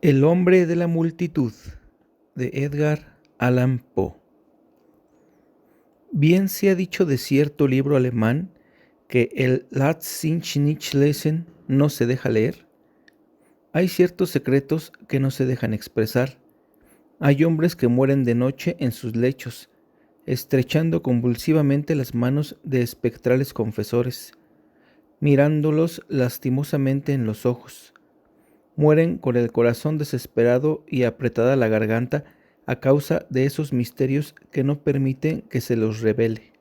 El hombre de la multitud, de Edgar Allan Poe. Bien se ha dicho de cierto libro alemán que el lässt sich nicht lesen no se deja leer. Hay ciertos secretos que no se dejan expresar. Hay hombres que mueren de noche en sus lechos, estrechando convulsivamente las manos de espectrales confesores, mirándolos lastimosamente en los ojos. Mueren con el corazón desesperado y apretada la garganta a causa de esos misterios que no permiten que se los revele.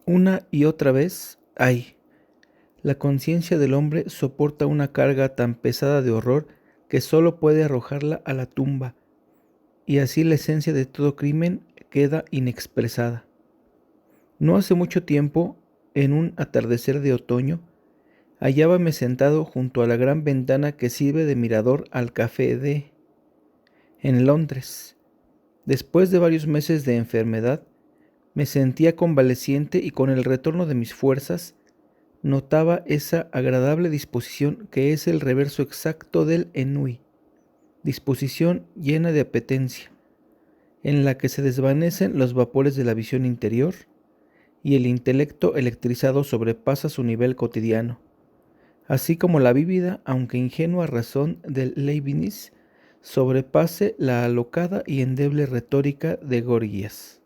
Una y otra vez, ¡ay! La conciencia del hombre soporta una carga tan pesada de horror que solo puede arrojarla a la tumba, y así la esencia de todo crimen queda inexpresada. No hace mucho tiempo, en un atardecer de otoño, hallábame sentado junto a la gran ventana que sirve de mirador al café en Londres. Después de varios meses de enfermedad, me sentía convaleciente y con el retorno de mis fuerzas, notaba esa agradable disposición que es el reverso exacto del ennui, disposición llena de apetencia, en la que se desvanecen los vapores de la visión interior y el intelecto electrizado sobrepasa su nivel cotidiano, así como la vívida, aunque ingenua razón del Leibniz sobrepase la alocada y endeble retórica de Gorgias.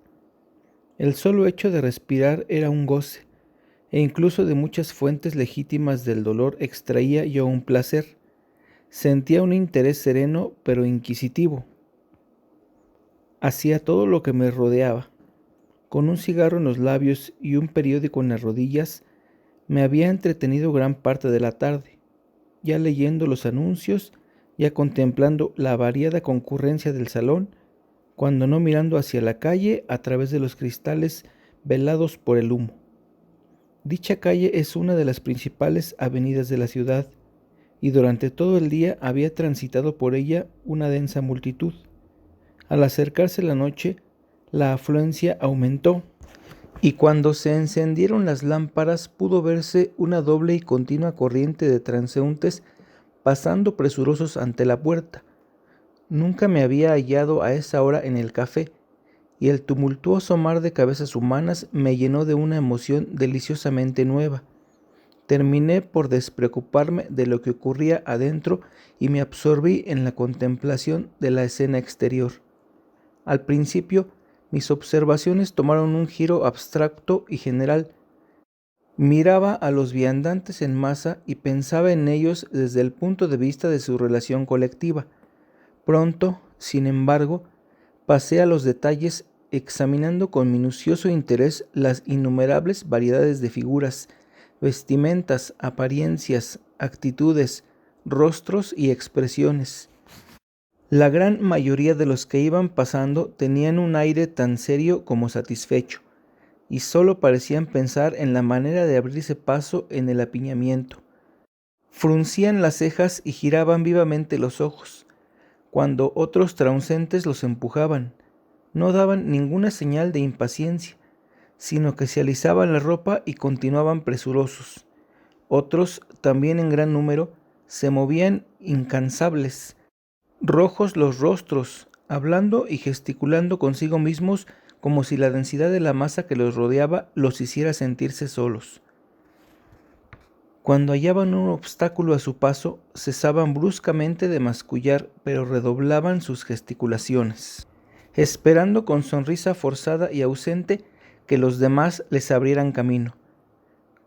El solo hecho de respirar era un goce, e incluso de muchas fuentes legítimas del dolor extraía yo un placer. Sentía un interés sereno pero inquisitivo hacia todo lo que me rodeaba. Con un cigarro en los labios y un periódico en las rodillas, me había entretenido gran parte de la tarde, ya leyendo los anuncios, ya contemplando la variada concurrencia del salón, cuando no mirando hacia la calle a través de los cristales velados por el humo. Dicha calle es una de las principales avenidas de la ciudad, y durante todo el día había transitado por ella una densa multitud. Al acercarse la noche, la afluencia aumentó, y cuando se encendieron las lámparas pudo verse una doble y continua corriente de transeúntes pasando presurosos ante la puerta. Nunca me había hallado a esa hora en el café, y el tumultuoso mar de cabezas humanas me llenó de una emoción deliciosamente nueva. Terminé por despreocuparme de lo que ocurría adentro y me absorbí en la contemplación de la escena exterior. Al principio, mis observaciones tomaron un giro abstracto y general. Miraba a los viandantes en masa y pensaba en ellos desde el punto de vista de su relación colectiva. Pronto, sin embargo, pasé a los detalles examinando con minucioso interés las innumerables variedades de figuras, vestimentas, apariencias, actitudes, rostros y expresiones. La gran mayoría de los que iban pasando tenían un aire tan serio como satisfecho, y solo parecían pensar en la manera de abrirse paso en el apiñamiento. Fruncían las cejas y giraban vivamente los ojos, cuando otros transeúntes los empujaban. No daban ninguna señal de impaciencia, sino que se alisaban la ropa y continuaban presurosos. Otros, también en gran número, se movían incansables, rojos los rostros, hablando y gesticulando consigo mismos como si la densidad de la masa que los rodeaba los hiciera sentirse solos. Cuando hallaban un obstáculo a su paso, cesaban bruscamente de mascullar, pero redoblaban sus gesticulaciones, esperando con sonrisa forzada y ausente que los demás les abrieran camino.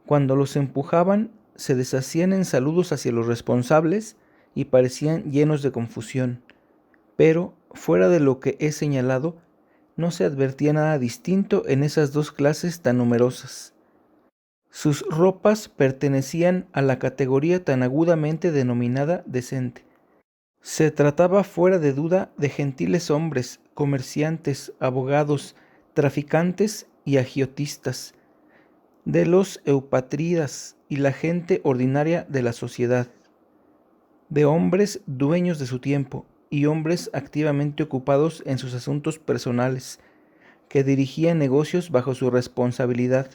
Cuando los empujaban, se deshacían en saludos hacia los responsables y parecían llenos de confusión. Pero, fuera de lo que he señalado, no se advertía nada distinto en esas dos clases tan numerosas. Sus ropas pertenecían a la categoría tan agudamente denominada decente. Se trataba fuera de duda de gentiles hombres, comerciantes, abogados, traficantes y agiotistas, de los eupatrídas y la gente ordinaria de la sociedad, de hombres dueños de su tiempo y hombres activamente ocupados en sus asuntos personales, que dirigían negocios bajo su responsabilidad.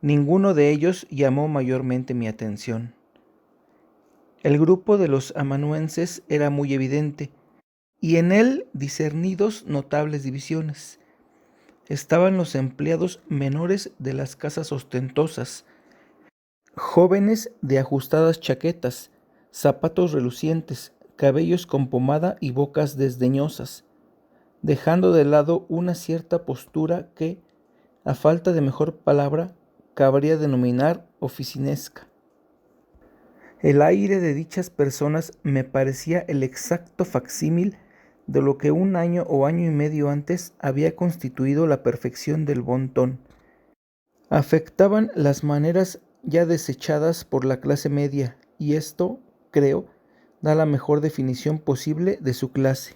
Ninguno de ellos llamó mayormente mi atención. El grupo de los amanuenses era muy evidente, y en él discernidos notables divisiones. Estaban los empleados menores de las casas ostentosas, jóvenes de ajustadas chaquetas, zapatos relucientes, cabellos con pomada y bocas desdeñosas, dejando de lado una cierta postura que, a falta de mejor palabra, cabría denominar oficinesca. El aire de dichas personas me parecía el exacto facsímil de lo que un año o año y medio antes había constituido la perfección del bon ton. Afectaban las maneras ya desechadas por la clase media, y esto, creo, da la mejor definición posible de su clase.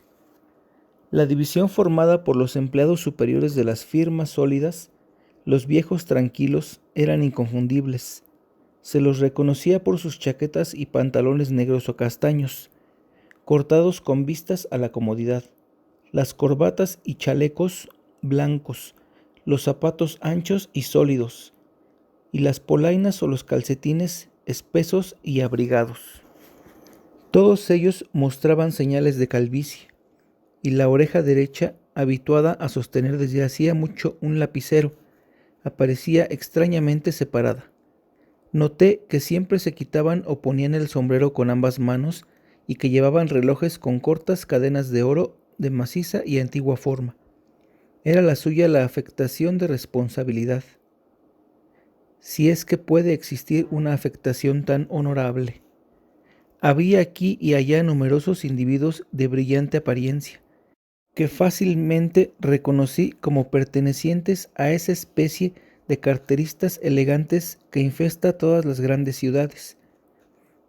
La división formada por los empleados superiores de las firmas sólidas, los viejos tranquilos, eran inconfundibles. Se los reconocía por sus chaquetas y pantalones negros o castaños, cortados con vistas a la comodidad, las corbatas y chalecos blancos, los zapatos anchos y sólidos, y las polainas o los calcetines espesos y abrigados. Todos ellos mostraban señales de calvicie, y la oreja derecha, habituada a sostener desde hacía mucho un lapicero, aparecía extrañamente separada. Noté que siempre se quitaban o ponían el sombrero con ambas manos y que llevaban relojes con cortas cadenas de oro de maciza y antigua forma. Era la suya la afectación de responsabilidad, si es que puede existir una afectación tan honorable. Había aquí y allá numerosos individuos de brillante apariencia, que fácilmente reconocí como pertenecientes a esa especie de carteristas elegantes que infesta todas las grandes ciudades.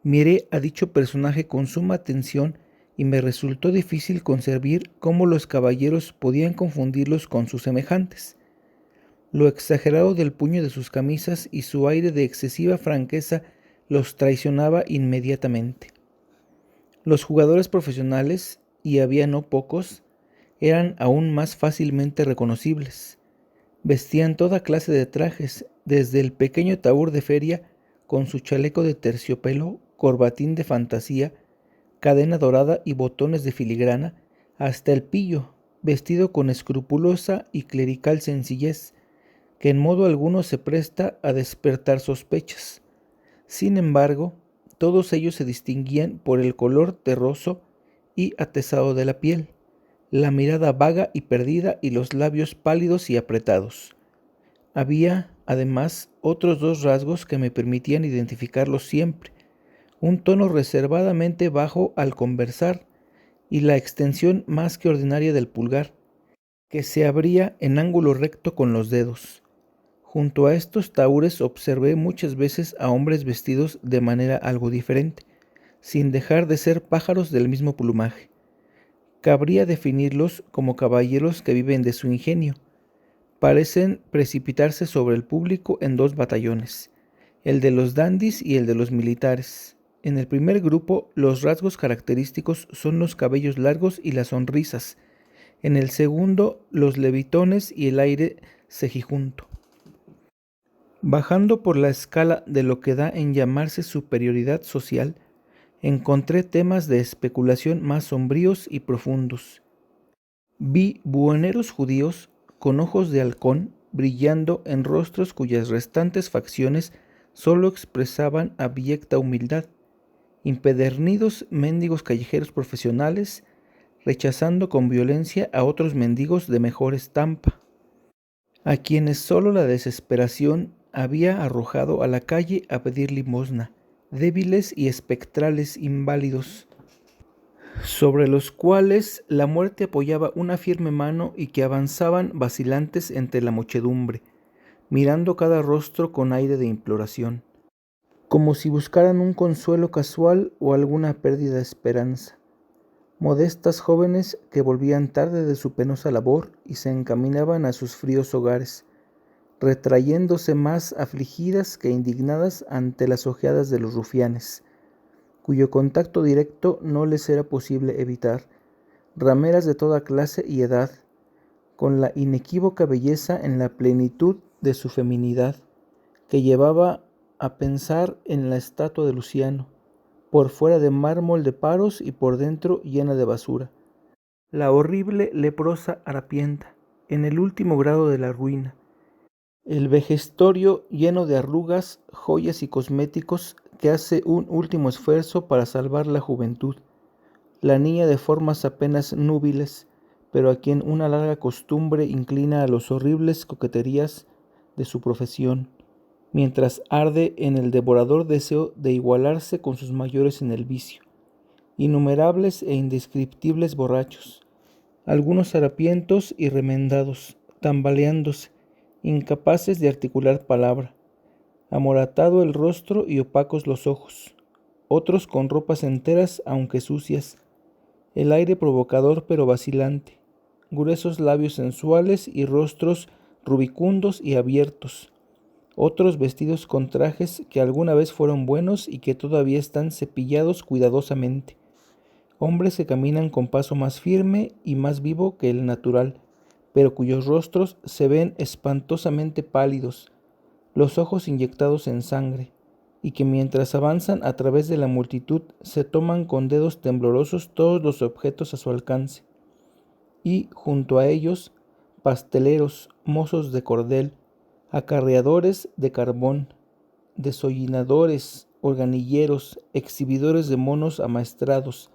Miré a dicho personaje con suma atención y me resultó difícil concebir cómo los caballeros podían confundirlos con sus semejantes. Lo exagerado del puño de sus camisas y su aire de excesiva franqueza los traicionaba inmediatamente. Los jugadores profesionales, y había no pocos, eran aún más fácilmente reconocibles. Vestían toda clase de trajes, desde el pequeño tahúr de feria con su chaleco de terciopelo, corbatín de fantasía, cadena dorada y botones de filigrana, hasta el pillo, vestido con escrupulosa y clerical sencillez, que en modo alguno se presta a despertar sospechas. Sin embargo, todos ellos se distinguían por el color terroso y atezado de la piel, la mirada vaga y perdida y los labios pálidos y apretados. Había, además, otros dos rasgos que me permitían identificarlos siempre: un tono reservadamente bajo al conversar y la extensión más que ordinaria del pulgar, que se abría en ángulo recto con los dedos. Junto a estos tahúres observé muchas veces a hombres vestidos de manera algo diferente, sin dejar de ser pájaros del mismo plumaje. Cabría definirlos como caballeros que viven de su ingenio. Parecen precipitarse sobre el público en dos batallones, el de los dandis y el de los militares. En el primer grupo, los rasgos característicos son los cabellos largos y las sonrisas. En el segundo, los levitones y el aire cejijunto. Bajando por la escala de lo que da en llamarse superioridad social, encontré temas de especulación más sombríos y profundos. Vi buhoneros judíos con ojos de halcón brillando en rostros cuyas restantes facciones sólo expresaban abyecta humildad, impedernidos mendigos callejeros profesionales, rechazando con violencia a otros mendigos de mejor estampa, a quienes sólo la desesperación había arrojado a la calle a pedir limosna, débiles y espectrales inválidos, sobre los cuales la muerte apoyaba una firme mano y que avanzaban vacilantes entre la muchedumbre, mirando cada rostro con aire de imploración, como si buscaran un consuelo casual o alguna perdida esperanza. Modestas jóvenes que volvían tarde de su penosa labor y se encaminaban a sus fríos hogares, retrayéndose más afligidas que indignadas ante las ojeadas de los rufianes, cuyo contacto directo no les era posible evitar, rameras de toda clase y edad, con la inequívoca belleza en la plenitud de su feminidad, que llevaba a pensar en la estatua de Luciano, por fuera de mármol de paros y por dentro llena de basura. La horrible leprosa harapienta, en el último grado de la ruina. El vejestorio lleno de arrugas, joyas y cosméticos que hace un último esfuerzo para salvar la juventud. La niña de formas apenas núbiles, pero a quien una larga costumbre inclina a los horribles coqueterías de su profesión, mientras arde en el devorador deseo de igualarse con sus mayores en el vicio. Innumerables e indescriptibles borrachos, algunos harapientos y remendados, tambaleándose, incapaces de articular palabra, amoratado el rostro y opacos los ojos, otros con ropas enteras aunque sucias, el aire provocador pero vacilante, gruesos labios sensuales y rostros rubicundos y abiertos, otros vestidos con trajes que alguna vez fueron buenos y que todavía están cepillados cuidadosamente, hombres que caminan con paso más firme y más vivo que el natural, pero cuyos rostros se ven espantosamente pálidos, los ojos inyectados en sangre, y que mientras avanzan a través de la multitud se toman con dedos temblorosos todos los objetos a su alcance, y junto a ellos pasteleros, mozos de cordel, acarreadores de carbón, desollinadores, organilleros, exhibidores de monos amaestrados,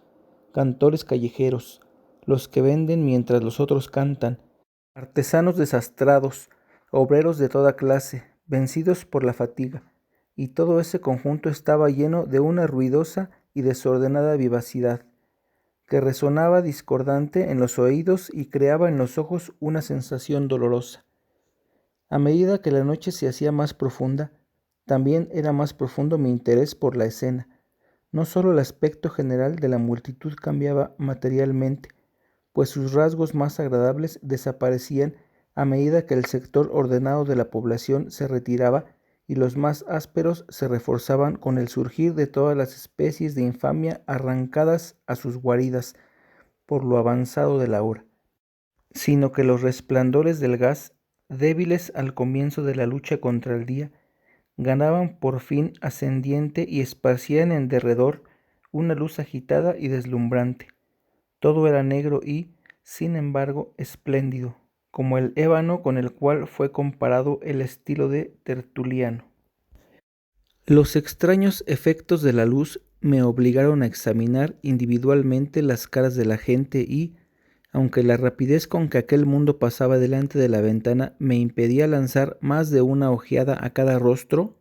cantores callejeros, los que venden mientras los otros cantan, artesanos desastrados, obreros de toda clase, vencidos por la fatiga, y todo ese conjunto estaba lleno de una ruidosa y desordenada vivacidad, que resonaba discordante en los oídos y creaba en los ojos una sensación dolorosa. A medida que la noche se hacía más profunda, también era más profundo mi interés por la escena. No solo el aspecto general de la multitud cambiaba materialmente, pues sus rasgos más agradables desaparecían a medida que el sector ordenado de la población se retiraba y los más ásperos se reforzaban con el surgir de todas las especies de infamia arrancadas a sus guaridas por lo avanzado de la hora, sino que los resplandores del gas, débiles al comienzo de la lucha contra el día, ganaban por fin ascendiente y esparcían en derredor una luz agitada y deslumbrante. Todo era negro y, sin embargo, espléndido, como el ébano con el cual fue comparado el estilo de Tertuliano. Los extraños efectos de la luz me obligaron a examinar individualmente las caras de la gente y, aunque la rapidez con que aquel mundo pasaba delante de la ventana me impedía lanzar más de una ojeada a cada rostro,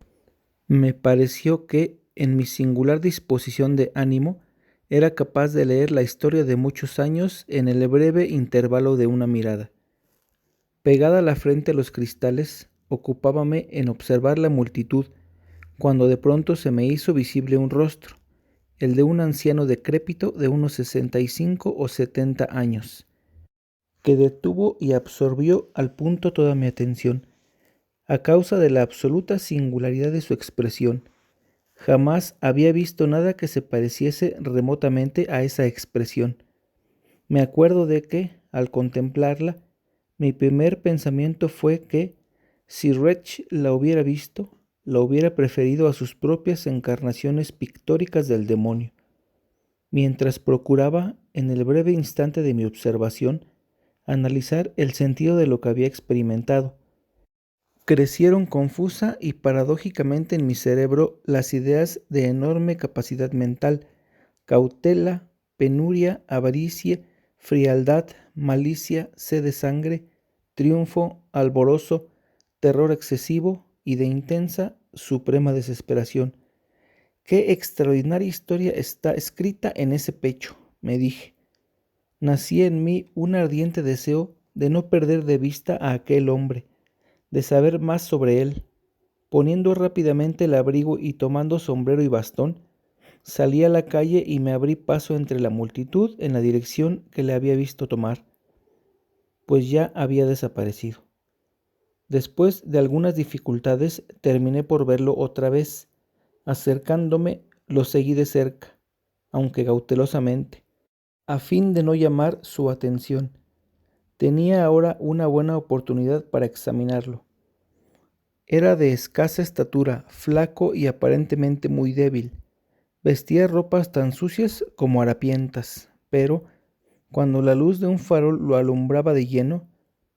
me pareció que, en mi singular disposición de ánimo, era capaz de leer la historia de muchos años en el breve intervalo de una mirada. Pegada la frente a los cristales, ocupábame en observar la multitud, cuando de pronto se me hizo visible un rostro, el de un anciano decrépito de unos 65 o 70 años, que detuvo y absorbió al punto toda mi atención, a causa de la absoluta singularidad de su expresión. Jamás había visto nada que se pareciese remotamente a esa expresión. Me acuerdo de que, al contemplarla, mi primer pensamiento fue que, si Retzsch la hubiera visto, la hubiera preferido a sus propias encarnaciones pictóricas del demonio. Mientras procuraba, en el breve instante de mi observación, analizar el sentido de lo que había experimentado, crecieron confusa y paradójicamente en mi cerebro las ideas de enorme capacidad mental, cautela, penuria, avaricia, frialdad, malicia, sed de sangre, triunfo, alborozo, terror excesivo y de intensa, suprema desesperación. ¡Qué extraordinaria historia está escrita en ese pecho!, me dije. Nacía en mí un ardiente deseo de no perder de vista a aquel hombre, de saber más sobre él. Poniendo rápidamente el abrigo y tomando sombrero y bastón, salí a la calle y me abrí paso entre la multitud en la dirección que le había visto tomar, pues ya había desaparecido. Después de algunas dificultades terminé por verlo otra vez. Acercándome, lo seguí de cerca, aunque cautelosamente, a fin de no llamar su atención. Tenía ahora una buena oportunidad para examinarlo. Era de escasa estatura, flaco y aparentemente muy débil. Vestía ropas tan sucias como harapientas, pero cuando la luz de un farol lo alumbraba de lleno,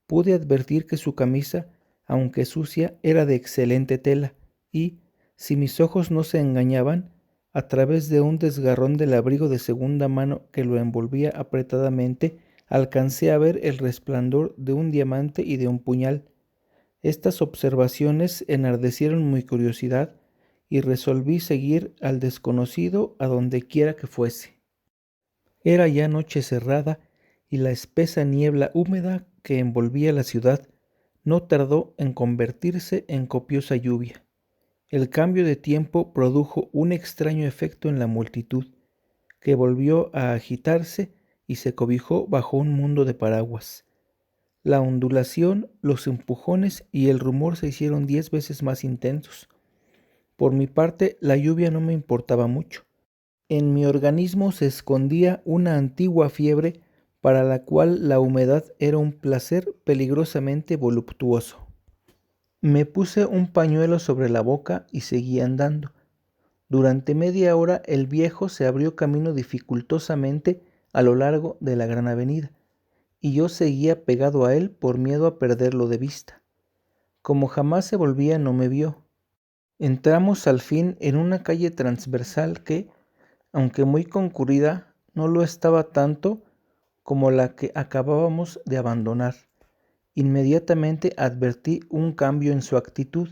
pude advertir que su camisa, aunque sucia, era de excelente tela, y, si mis ojos no se engañaban, a través de un desgarrón del abrigo de segunda mano que lo envolvía apretadamente, alcancé a ver el resplandor de un diamante y de un puñal. Estas observaciones enardecieron mi curiosidad y resolví seguir al desconocido a donde quiera que fuese. Era ya noche cerrada y la espesa niebla húmeda que envolvía la ciudad no tardó en convertirse en copiosa lluvia. El cambio de tiempo produjo un extraño efecto en la multitud, que volvió a agitarse y se cobijó bajo un mundo de paraguas. La ondulación, los empujones y el rumor se hicieron 10 veces más intensos. Por mi parte, la lluvia no me importaba mucho. En mi organismo se escondía una antigua fiebre para la cual la humedad era un placer peligrosamente voluptuoso. Me puse un pañuelo sobre la boca y seguí andando. Durante media hora el viejo se abrió camino dificultosamente a lo largo de la gran avenida, y yo seguía pegado a él por miedo a perderlo de vista. Como jamás se volvía, no me vio. Entramos al fin en una calle transversal que, aunque muy concurrida, no lo estaba tanto como la que acabábamos de abandonar. Inmediatamente advertí un cambio en su actitud.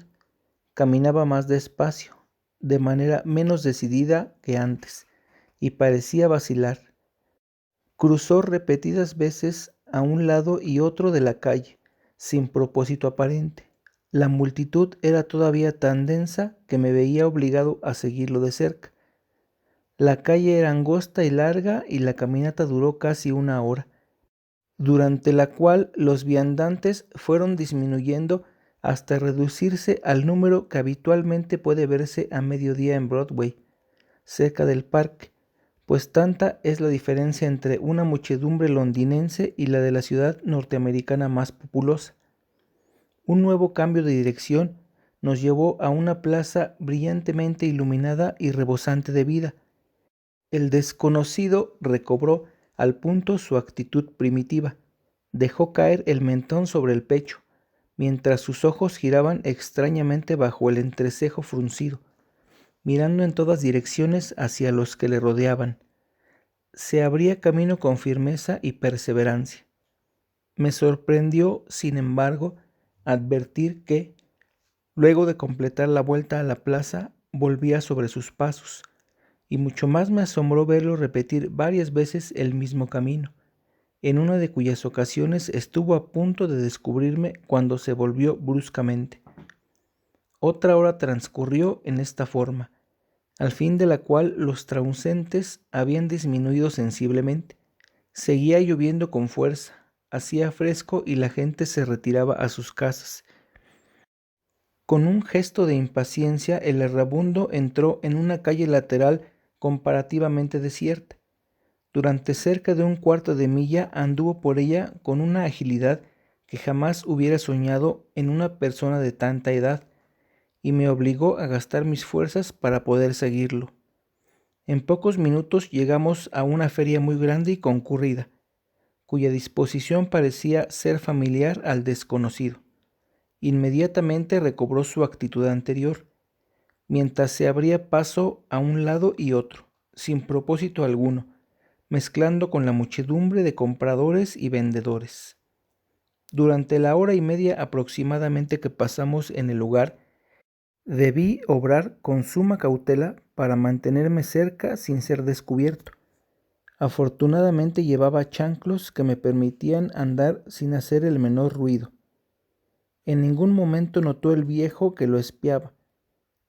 Caminaba más despacio, de manera menos decidida que antes, y parecía vacilar. Cruzó repetidas veces a un lado y otro de la calle, sin propósito aparente. La multitud era todavía tan densa que me veía obligado a seguirlo de cerca. La calle era angosta y larga y la caminata duró casi una hora, durante la cual los viandantes fueron disminuyendo hasta reducirse al número que habitualmente puede verse a mediodía en Broadway, cerca del parque, pues tanta es la diferencia entre una muchedumbre londinense y la de la ciudad norteamericana más populosa. Un nuevo cambio de dirección nos llevó a una plaza brillantemente iluminada y rebosante de vida. El desconocido recobró al punto su actitud primitiva. Dejó caer el mentón sobre el pecho, mientras sus ojos giraban extrañamente bajo el entrecejo fruncido, mirando en todas direcciones hacia los que le rodeaban. Se abría camino con firmeza y perseverancia. Me sorprendió, sin embargo, advertir que, luego de completar la vuelta a la plaza, volvía sobre sus pasos, y mucho más me asombró verlo repetir varias veces el mismo camino, en una de cuyas ocasiones estuvo a punto de descubrirme cuando se volvió bruscamente. Otra hora transcurrió en esta forma, al fin de la cual los transeúntes habían disminuido sensiblemente. Seguía lloviendo con fuerza, hacía fresco y la gente se retiraba a sus casas. Con un gesto de impaciencia, el errabundo entró en una calle lateral comparativamente desierta. Durante cerca de un cuarto de milla anduvo por ella con una agilidad que jamás hubiera soñado en una persona de tanta edad, y me obligó a gastar mis fuerzas para poder seguirlo. En pocos minutos llegamos a una feria muy grande y concurrida, cuya disposición parecía ser familiar al desconocido. Inmediatamente recobró su actitud anterior, mientras se abría paso a un lado y otro, sin propósito alguno, mezclando con la muchedumbre de compradores y vendedores. Durante la hora y media aproximadamente que pasamos en el lugar, debí obrar con suma cautela para mantenerme cerca sin ser descubierto. Afortunadamente llevaba chanclos que me permitían andar sin hacer el menor ruido. En ningún momento notó el viejo que lo espiaba.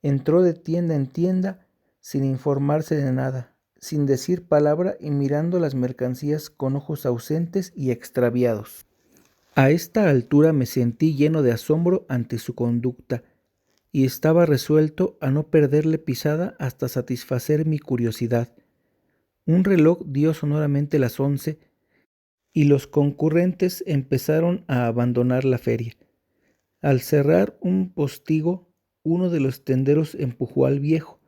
Entró de tienda en tienda sin informarse de nada, sin decir palabra y mirando las mercancías con ojos ausentes y extraviados. A esta altura me sentí lleno de asombro ante su conducta y estaba resuelto a no perderle pisada hasta satisfacer mi curiosidad. Un reloj dio sonoramente las 11 y los concurrentes empezaron a abandonar la feria. Al cerrar un postigo, uno de los tenderos empujó al viejo,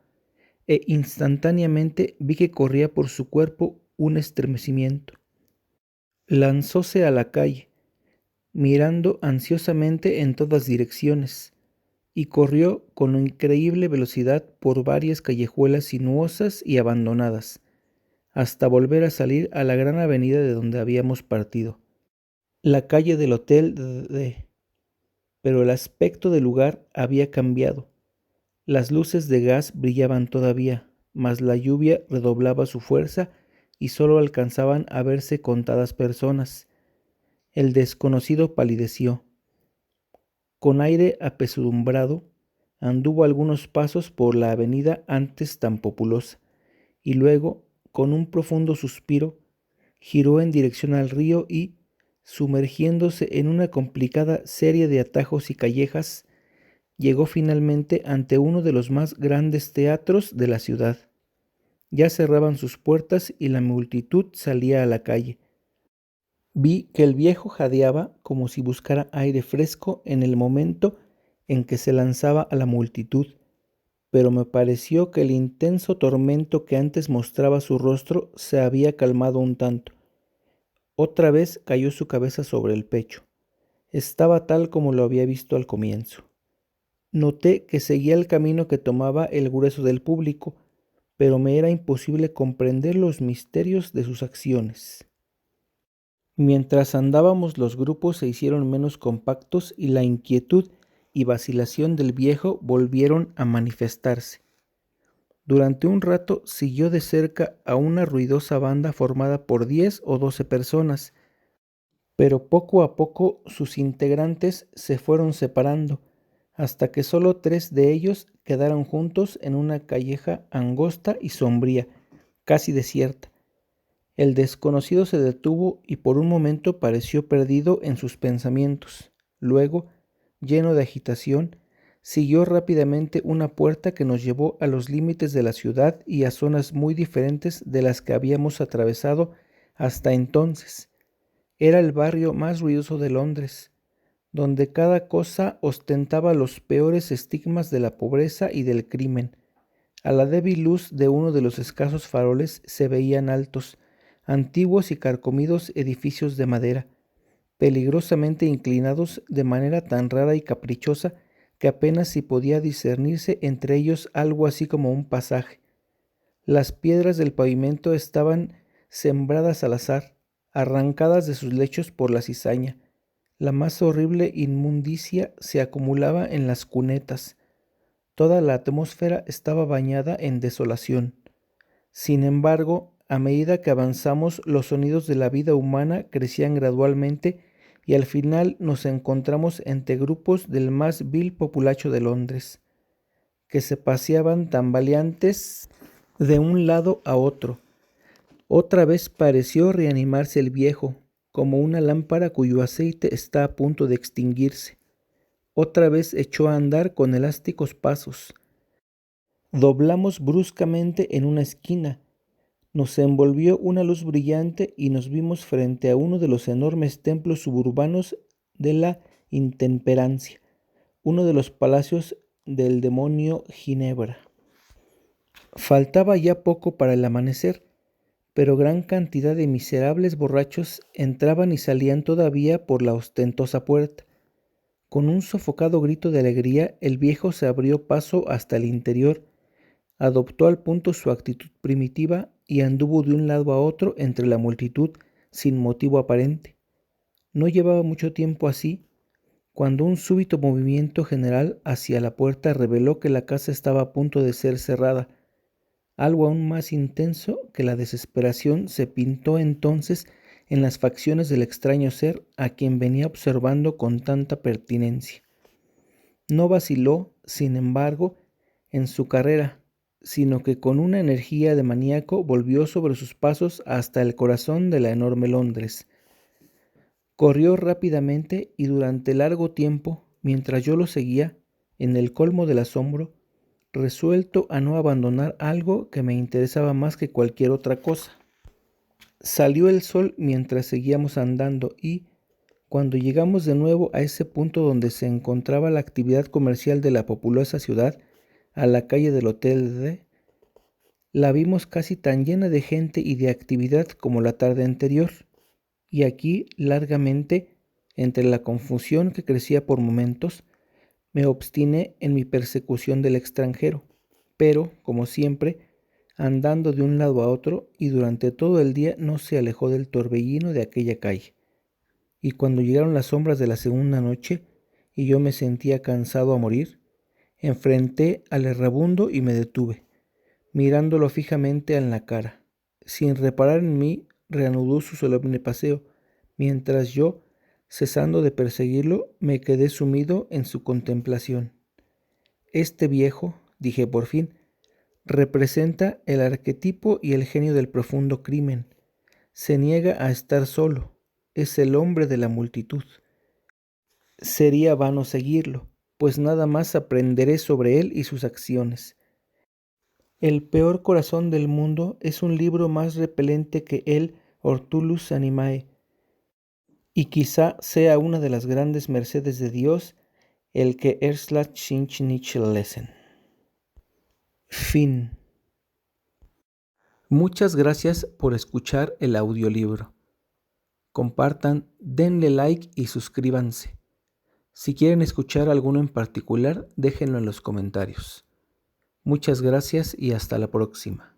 e instantáneamente vi que corría por su cuerpo un estremecimiento. Lanzóse a la calle, mirando ansiosamente en todas direcciones, y corrió con increíble velocidad por varias callejuelas sinuosas y abandonadas, hasta volver a salir a la gran avenida de donde habíamos partido, la calle del Hotel de... Pero el aspecto del lugar había cambiado. Las luces de gas brillaban todavía, mas la lluvia redoblaba su fuerza y solo alcanzaban a verse contadas personas. El desconocido palideció. Con aire apesadumbrado, anduvo algunos pasos por la avenida antes tan populosa, y luego, con un profundo suspiro, giró en dirección al río y, sumergiéndose en una complicada serie de atajos y callejas, llegó finalmente ante uno de los más grandes teatros de la ciudad. Ya cerraban sus puertas y la multitud salía a la calle. Vi que el viejo jadeaba como si buscara aire fresco en el momento en que se lanzaba a la multitud, pero me pareció que el intenso tormento que antes mostraba su rostro se había calmado un tanto. Otra vez cayó su cabeza sobre el pecho. Estaba tal como lo había visto al comienzo. Noté que seguía el camino que tomaba el grueso del público, pero me era imposible comprender los misterios de sus acciones. Mientras andábamos, los grupos se hicieron menos compactos y la inquietud y vacilación del viejo volvieron a manifestarse. Durante un rato siguió de cerca a una ruidosa banda formada por 10 o 12 personas, pero poco a poco sus integrantes se fueron separando, hasta que solo 3 de ellos quedaron juntos en una calleja angosta y sombría, casi desierta. El desconocido se detuvo y por un momento pareció perdido en sus pensamientos. Luego, lleno de agitación, siguió rápidamente una puerta que nos llevó a los límites de la ciudad y a zonas muy diferentes de las que habíamos atravesado hasta entonces. Era el barrio más ruidoso de Londres, donde cada cosa ostentaba los peores estigmas de la pobreza y del crimen. A la débil luz de uno de los escasos faroles se veían altos, antiguos y carcomidos edificios de madera, peligrosamente inclinados de manera tan rara y caprichosa que apenas si podía discernirse entre ellos algo así como un pasaje. Las piedras del pavimento estaban sembradas al azar, arrancadas de sus lechos por la cizaña. La más horrible inmundicia se acumulaba en las cunetas. Toda la atmósfera estaba bañada en desolación. Sin embargo, a medida que avanzamos, los sonidos de la vida humana crecían gradualmente y al final nos encontramos entre grupos del más vil populacho de Londres, que se paseaban tambaleantes de un lado a otro. Otra vez pareció reanimarse el viejo, como una lámpara cuyo aceite está a punto de extinguirse. Otra vez echó a andar con elásticos pasos. Doblamos bruscamente en una esquina. Nos envolvió una luz brillante y nos vimos frente a uno de los enormes templos suburbanos de la intemperancia, uno de los palacios del demonio Ginebra. Faltaba ya poco para el amanecer, pero gran cantidad de miserables borrachos entraban y salían todavía por la ostentosa puerta. Con un sofocado grito de alegría, el viejo se abrió paso hasta el interior, adoptó al punto su actitud primitiva y anduvo de un lado a otro entre la multitud sin motivo aparente. No llevaba mucho tiempo así, cuando un súbito movimiento general hacia la puerta reveló que la casa estaba a punto de ser cerrada. Algo aún más intenso que la desesperación se pintó entonces en las facciones del extraño ser a quien venía observando con tanta pertinencia. No vaciló, sin embargo, en su carrera, sino que con una energía de maníaco volvió sobre sus pasos hasta el corazón de la enorme Londres. Corrió rápidamente y durante largo tiempo, mientras yo lo seguía, en el colmo del asombro, resuelto a no abandonar algo que me interesaba más que cualquier otra cosa. Salió el sol mientras seguíamos andando y, cuando llegamos de nuevo a ese punto donde se encontraba la actividad comercial de la populosa ciudad, a la calle del Hotel de, La vimos casi tan llena de gente y de actividad como la tarde anterior, y aquí largamente, entre la confusión que crecía por momentos, me obstiné en mi persecución del extranjero, pero, como siempre, andando de un lado a otro, y durante todo el día no se alejó del torbellino de aquella calle. Y cuando llegaron las sombras de la segunda noche, y yo me sentía cansado a morir, enfrenté al errabundo y me detuve, mirándolo fijamente en la cara. Sin reparar en mí, reanudó su solemne paseo, mientras yo, cesando de perseguirlo, me quedé sumido en su contemplación. Este viejo, dije por fin, representa el arquetipo y el genio del profundo crimen. Se niega a estar solo. Es el hombre de la multitud. Sería vano seguirlo, pues nada más aprenderé sobre él y sus acciones. El peor corazón del mundo es un libro más repelente que el Hortulus Animae, y quizá sea una de las grandes mercedes de Dios el que Erslach sich nicht lesen. Fin. Muchas gracias por escuchar el audiolibro. Compartan, denle like y suscríbanse. Si quieren escuchar alguno en particular, déjenlo en los comentarios. Muchas gracias y hasta la próxima.